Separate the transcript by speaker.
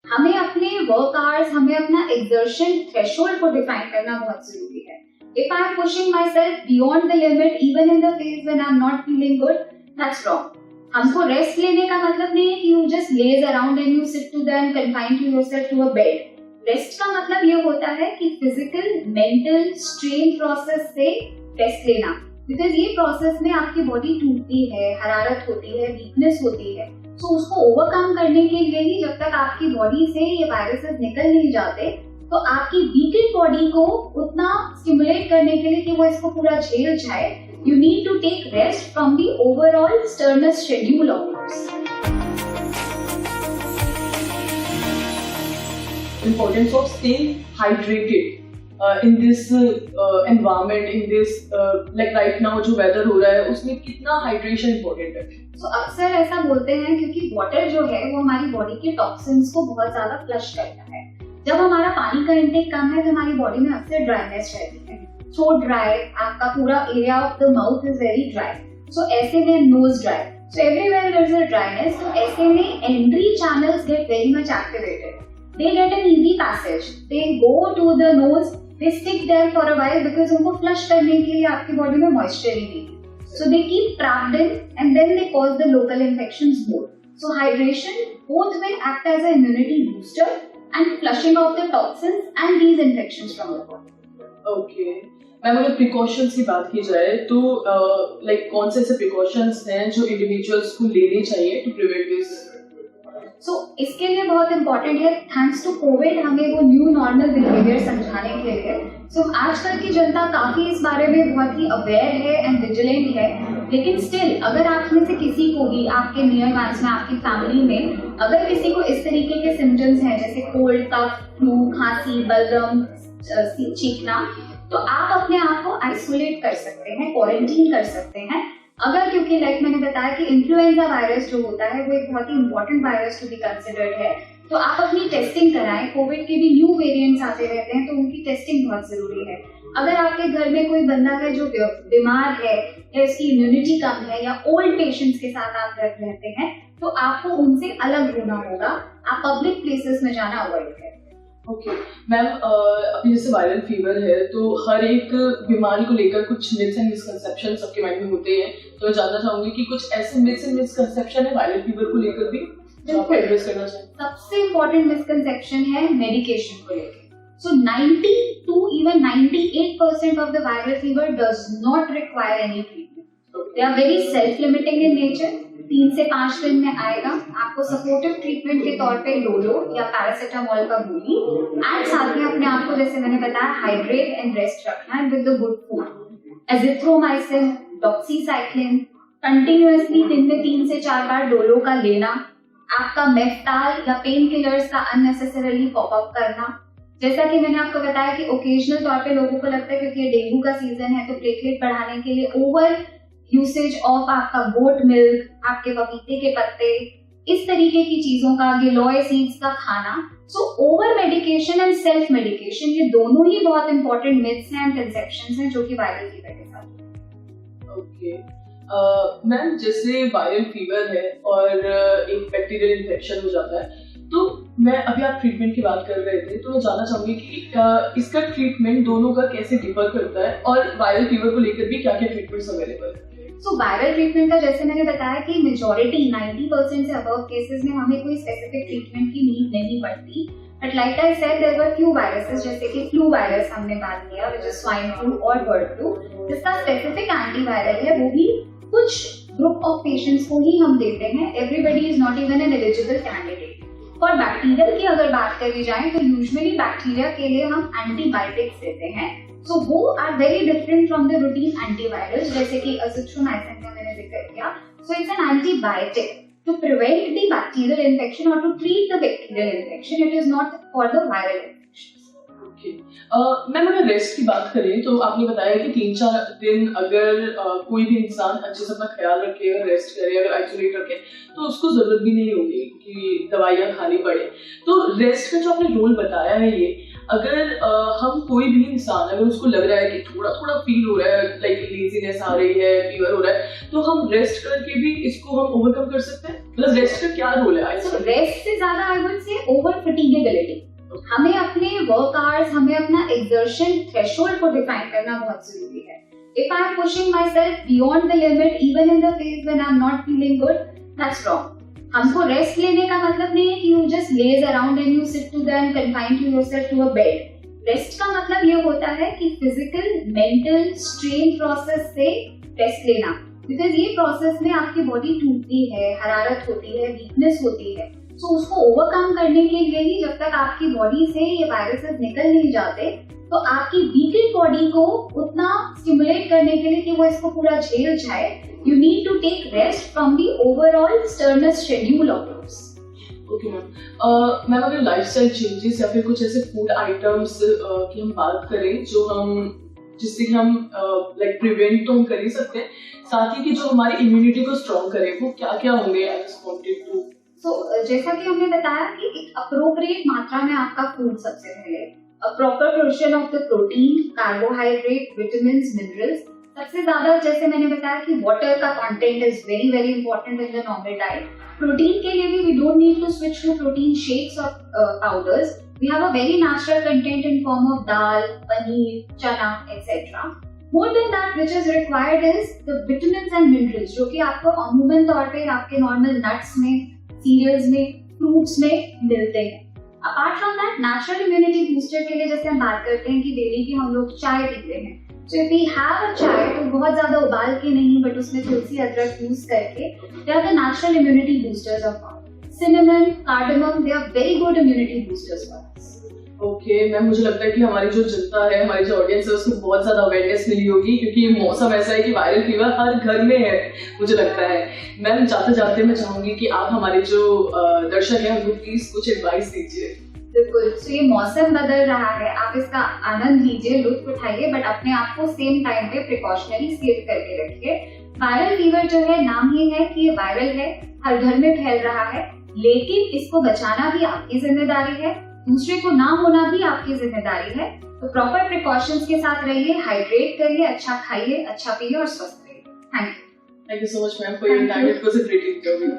Speaker 1: हमें अपने work hours, हमें अपना एक्सर्शन थ्रेशोल्ड को डिफाइन करना बहुत जरूरी है. If I am pushing myself beyond the limit, even in the phase when I am not feeling good, that's wrong. हमको रेस्ट लेने का मतलब नहीं है कि you just laze around and you sit to the and confine to yourself to a bed. Rest का मतलब ये होता है कि फिजिकल, मेंटल स्ट्रेन प्रोसेस से रेस्ट लेना. बिकॉज ये प्रोसेस में आपकी बॉडी टूटती है, हरारत होती है, वीकनेस होती है. तो उसको ओवरकम करने के लिए ही जब तक आपकी बॉडी से ये वायरसेस निकल नहीं जाते, तो आपकी वीकेंड बॉडी को उतना स्टिमुलेट करने के लिए कि वो इसको पूरा झेल जाए, you need to take rest from the overall strenuous schedule of yours.
Speaker 2: Importance of staying hydrated in this environment, in this like right now जो weather हो रहा है उसमें कितना hydration important है?
Speaker 1: So अक्सर ऐसा बोलते हैं क्योंकि वाटर जो है वो हमारी बॉडी के टॉक्सिन्स को बहुत ज्यादा फ्लश करता है. जब हमारा पानी का इंटेक कम है तो हमारी बॉडी में अक्सर ड्राइनेस रहती है. थ्रोट ड्राई, आपका पूरा area of the mouth is very dry. So ऐसे में nose dry. So everywhere there is a dryness. तो ऐसे में entry channels get very much activated. They get an easy passage. They go to the nose. They stick there for a while because उनको flush करने के लिए आपकी body में moisture ही नहीं. So they keep trapped in and then they cause the local infections more. So hydration both will act as an immunity booster and flushing of the toxins and these infections from the body.
Speaker 2: Okay. Ma'am अगर precautions की बात की जाए तो like कौन से ऐसे precautions हैं जो इंडिविजुअल्स को लेने चाहिए टू प्रिवेंट दिस?
Speaker 1: So, इसके लिए बहुत इम्पोर्टेंट है, थैंक्स टू कोविड हमें वो न्यू नॉर्मल बिहेवियर समझाने के लिए. सो आजकल की जनता काफी इस बारे में बहुत ही अवेयर है एंड विजिलेंट है. लेकिन स्टिल अगर आप में से किसी को भी आपके नियर वंस में, आपकी फैमिली में अगर किसी को इस तरीके के सिम्टम्स हैं जैसे कोल्ड, कफ, फ्लू, खांसी, बलगम, चीखना, तो आप अपने आप को आइसोलेट कर सकते हैं, क्वारंटीन कर सकते हैं. अगर क्योंकि लाइक मैंने बताया कि इन्फ्लुएंजा वायरस जो होता है वो एक बहुत ही important virus to be considered है, तो आप अपनी टेस्टिंग कराएं. कोविड के भी न्यू वेरिएंट्स आते रहते हैं तो उनकी टेस्टिंग बहुत जरूरी है. अगर आपके घर में कोई बंदा है जो बीमार है या इसकी इम्यूनिटी कम है या ओल्ड पेशेंट्स के साथ आप रहते हैं तो आपको उनसे अलग होना होगा. आप पब्लिक प्लेसेस में जाना अवॉइड करें.
Speaker 2: ओके मैम, अभी जैसे वायरल फीवर है तो हर एक बीमारी को लेकर कुछ मिथ्स एंड मिसकंसेप्शन सबके माइंड में होते हैं. तो मैं जानना चाहूंगी कि कुछ ऐसे मिथ्स एंड मिसकंसेप्शन है वायरल फीवर को लेकर भी जो आपको एड्रेस करना चाहिए?
Speaker 1: सबसे इम्पोर्टेंट मिसकंसेप्शन है मेडिकेशन को लेकर. So 90 to even 98% of the viral fever does not require any treatment. They are very self-limiting in nature. 3 से 5 दिन में आएगा. आपको सपोर्टिव ट्रीटमेंट के तौर पे डोलो या पैरासिटामोल का गोली एंड साथ में अपने आप को जैसे मैंने बताया हाइड्रेट एंड रेस्ट रखना है with the good food. Azithromycin, doxycycline continuously दिन में 3 से 4 बार डोलो का लेना. आपका मेफ्टाल या पेन किलर्स का अननेसेसरली पॉप अप करना. जैसा कि मैंने आपको बताया कि ओकेजनल तौर पे लोगों को लगता है क्योंकि ये डेंगू का सीजन है तो प्लेटलेट बढ़ाने के लिए ओवर यूसेज ऑफ आपका गोट मिल्क, आपके पपीते के पत्ते, इस तरीके की चीजों का, गिलोय सीड्स का खाना. So over medication and self medication ये दोनों ही बहुत इंपॉर्टेंट मिथ्स हैं एंड कंसेप्शंस हैं जो कि वायरल फीवर के साथ.
Speaker 2: ओके मैम, जैसे वायरल फीवर है और एक बैक्टीरियल इन्फेक्शन हो जाता है तो मैं अभी आप ट्रीटमेंट की बात कर रहे थे तो मैं जानना चाहूंगी कि इसका ट्रीटमेंट दोनों का कैसे डिफर करता है और वायरल फीवर को लेकर भी क्या क्या ट्रीटमेंट्स अवेलेबल है?
Speaker 1: सो वायरल ट्रीटमेंट का जैसे मैंने बताया कि मेजॉरिटी 90% से अबव केसेस में हमें कोई स्पेसिफिक ट्रीटमेंट की नीड नहीं पड़ती. But like I said there were few viruses जैसे कि फ्लू वायरस हमने बात किया विच इज स्वाइन फ्लू और बर्ड फ्लू, जिसका स्पेसिफिक एंटीवायरल है वो भी कुछ ग्रुप ऑफ पेशेंट्स को ही हम देते हैं. Everybody is not even an eligible candidate. For bacterial की अगर बात करी जाए तो यूजुअली बैक्टीरिया के लिए हम एंटीबायोटिक्स देते हैं. सो वो are very different from the routine antivirals जैसे कि अजिथ्रोमाइसिन का मैंने जिक्र किया. So it's an antibiotic to prevent the bacterial infection और to treat the bacterial infection. It is not for the viral infection.
Speaker 2: Okay ma'am, अगर rest की बात करें तो आपने बताया कि 3-4 दिन अगर कोई भी इंसान अच्छे से अपना ख्याल रखे, रेस्ट करे, अगर आइसोलेट रखे तो उसको जरूरत भी नहीं होगी कि दवाइयाँ खानी पड़े. तो रेस्ट का जो आपने रोल बताया है ये अगर हम कोई भी इंसान अगर उसको लग रहा है कि थोड़ा थोड़ा फील हो रहा है, लाइक लेजीनेस आ रही है, फीवर हो रहा है, तो हम रेस्ट करके भी इसको हम ओवरकम कर सकते हैं? मतलब रेस्ट का क्या रोल है?
Speaker 1: रेस्ट से ज्यादा आई वुड से ओवर फटीगेबिलिटी। हमें अपने वर्क आवर्स, हमें अपना एक्सर्शन थ्रेशोल्ड को डिफाइन करना बहुत जरूरी है। If I am pushing myself beyond the limit, even in the phase when I am not feeling good, that's wrong. हमको रेस्ट लेने का मतलब नहीं है कि you just laze around and you sit to the and confine to yourself to a bed. Rest का मतलब ये होता है कि फिजिकल, मेंटल स्ट्रेन प्रोसेस से रेस्ट लेना, बिकॉज ये प्रोसेस में आपकी बॉडी टूटती है, हरारत होती है, वीकनेस होती है। तो उसको ओवरकम करने के लिए ही जब तक आपकी बॉडी से ये वायरसेस निकल नहीं जाते, तो आपकी वीकेंड बॉडी को उतना स्टिमुलेट करने के लिए कि वो इसको पूरा झेल जाए, you need to take rest from the overall strenuous schedule of yours.
Speaker 2: Okay ma'am, अगर लाइफस्टाइल चेंजेस या फिर कुछ ऐसे फूड आइटम्स की हम बात करें जो हम जिससे हम लाइक प्रिवेंट तो हम कर ही सकते हैं, साथ ही कि जो हमारी इम्यूनिटी को स्ट्रॉन्ग करे, वो क्या क्या होंगे? आई जस्ट वांटेड टू
Speaker 1: जैसा कि हमने बताया कि एक अप्रोप्रिएट मात्रा में आपका फूड सबसे पहले, a proper portion of the protein, carbohydrate, vitamins, minerals। सबसे ज्यादा जैसे मैंने बताया कि वाटर का content is very very important in the normal diet. Protein के लिए भी we don't need to switch to protein shakes और powders. We have a very natural content in form of dal, paneer, chana etcetera. More than that which is required is the vitamins and minerals, जो कि आपको अमूमन तौर पे आपके नॉर्मल नट्स में, cereals में, फ्रूट्स में मिलते हैं। Apart from that, natural immunity booster के लिए जैसे हम बात करते हैं कि डेली की हम लोग चाय पीते हैं, so if we have a chai तो बहुत ज्यादा उबाल के नहीं, बट उसमें तुलसी अदरक यूज करके, they are the natural immunity boosters of our. Cinnamon, cardamom, they are very good immunity boosters for us.
Speaker 2: Okay ma'am, मुझे लगता है कि हमारी जो जनता है, हमारी जो ऑडियंस है, उसको बहुत ज्यादा अवेयरनेस मिली होगी, क्योंकि ये मौसम ऐसा है कि वायरल फीवर हर घर में है, मुझे लगता है। मैम, जाते जाते मैं चाहूंगी कि आप हमारे जो दर्शक हैं उनको प्लीज कुछ एडवाइस दीजिए।
Speaker 1: बिल्कुल, तो ये मौसम बदल रहा है, आप इसका आनंद लीजिए, लुत्फ उठाइए, बट अपने आप को सेम टाइम पे प्रिकॉशनरी सेफ करके रखिए। वायरल फीवर जो है, नाम ही है कि ये वायरल है, हर घर में फैल रहा है, लेकिन इसको बचाना भी आपकी जिम्मेदारी है, दूसरे को ना होना भी आपकी जिम्मेदारी है। तो प्रॉपर प्रिकॉशंस के साथ रहिए, हाइड्रेट करिए, अच्छा खाइए, अच्छा पिए और स्वस्थ रहिए। Thank you
Speaker 2: so much ma'am for your time. It was a great interview.